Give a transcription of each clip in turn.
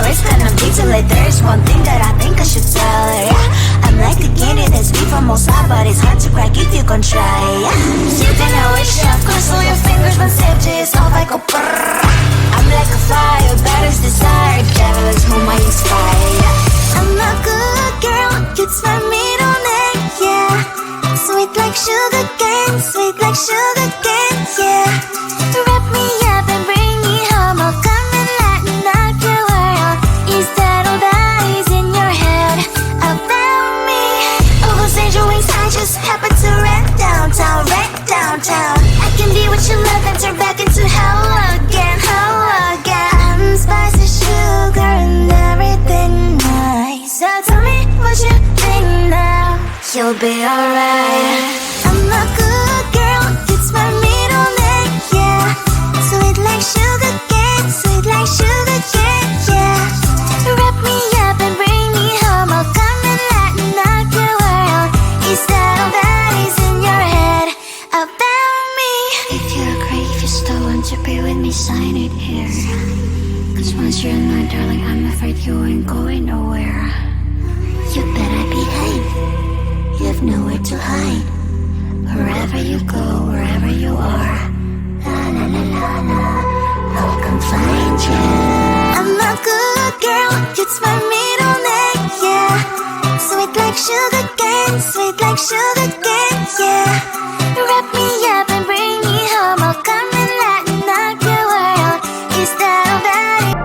it's gonna be too late. There's one thing that I think I should tell her, yeah. I'm like a candy that's made from outside, but it's hard to crack if you can try, yeah. You think I wish you have crossed all your fingers when safety is off, I go brrrr. I'm like a fire, baddest desire, devil is whom I inspire, yeah. I'm a good girl, it's my middle name, yeah. Sweet like sugar cane, sweet like sugar cane, yeah. Wrap me up and bring me home, I'll come and lighten up your world. Is that all that is in your head about me? Oh, those angel wings I just happen to rent downtown, rent downtown. I can be what you love and turn back into hell again, hell again. I'm spicy sugar and everything nice. So tell me what you think now, you'll be alright. I'm a good girl, it's my middle name, yeah. Sweet like sugar cane, sweet like sugar cane, yeah. Wrap me up and bring me home, I'll come and lighten up your world. Is that all that is in your head about me? If you're a creep, you still want to be with me, sign it here. Cause once you're in my darling, I'm afraid you ain't going nowhere. You better behave, you have nowhere to hide. Wherever you go, wherever you are, la la la la la, I'll come find you. I'm a good girl, it's my middle name, yeah. Sweet like sugar cane, sweet like sugar cane, yeah. Wrap me up and bring me home, I'll come and lighten up your world. Is that all that is?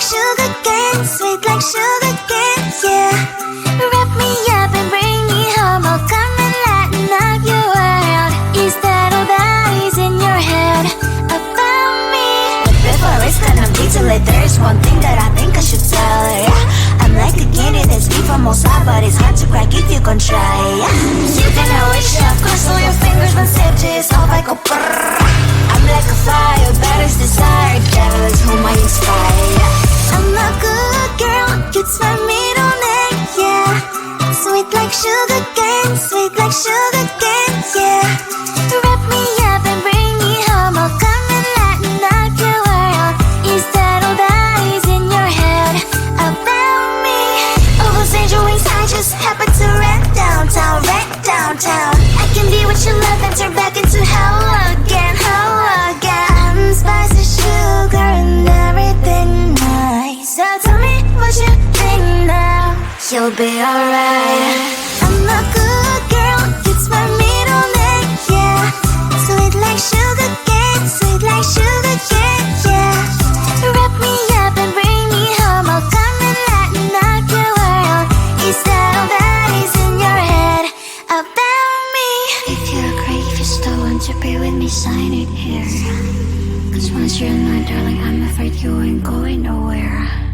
sugar cane, sweet like sugar cane, yeah. Wrap me up and bring me home, I'll come and lighten up your world. Is that all that is in your head about me? But before it's gonna be too late, there's one thing that I think I should tell her, yeah. I'm like a candy that's made from outside, but it's hard to crack if you can try, yeah. You think I wish you have crossed all your fingers when safety is off, I go brrrr. I'm like a fire, baddest desire, devil is whom I inspire, yeah. I'm a good girl, it's my middle name, yeah. Sweet like sugar cane, sweet like sugar cane, yeah. Wrap me up and bring me home, I'll come and lighten up your world. Is that all that is in your head about me? All those angel wings I just happen to rent downtown, rent downtown. I can be what you love and turn back into hell again, hell again. Spicy sugar and everything nice. So tell me what you think now, you'll be alright. I'm a good girl, it's my middle name, yeah. Sweet like sugar cane, sweet like sugar cane, yeah. Wrap me up and bring me home, I'll come and lighten up your world. Is that all that is in your head about me? If you agree, if you still want to be with me, sign it here. 'Cause once you're in my darling, I'm afraid you ain't going nowhere.